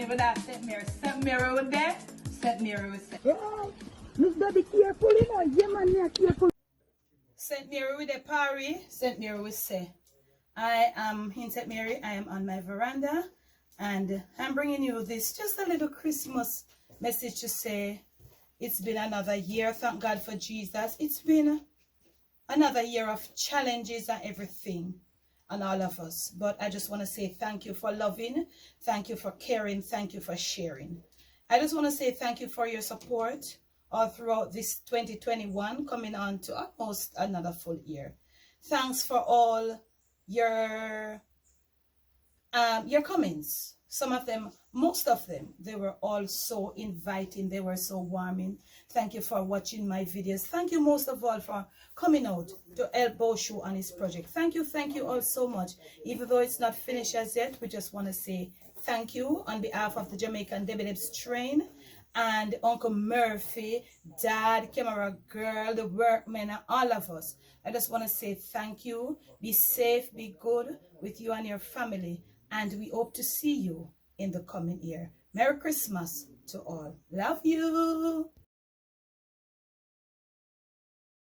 in with that St. Mary. St. Mary with there. St. Mary with there. Yeah. Miss Debbie, careful, you know. Yeah, man, yeah, careful. St. Mary with the party. St. Mary with say. I am in St. Mary. I am on my veranda. And I'm bringing you this, just a little Christmas message to say it's been another year. Thank God for Jesus. It's been another year of challenges and everything on all of us. But I just want to say thank you for loving. Thank you for caring. Thank you for sharing. I just want to say thank you for your support all throughout this 2021, coming on to almost another full year. Thanks for all your comments. Some of them, most of them, they were all so inviting. They were so warming. Thank you for watching my videos. Thank you most of all for coming out to help Boshu on his project. Thank you all so much. Even though it's not finished as yet, we just want to say thank you on behalf of the Jamaican Debbiedebs train and Uncle Murphy, Dad, Camera Girl, the workmen, and all of us. I just want to say thank you. Be safe, be good with you and your family. And we hope to see you in the coming year. Merry Christmas to all. Love you.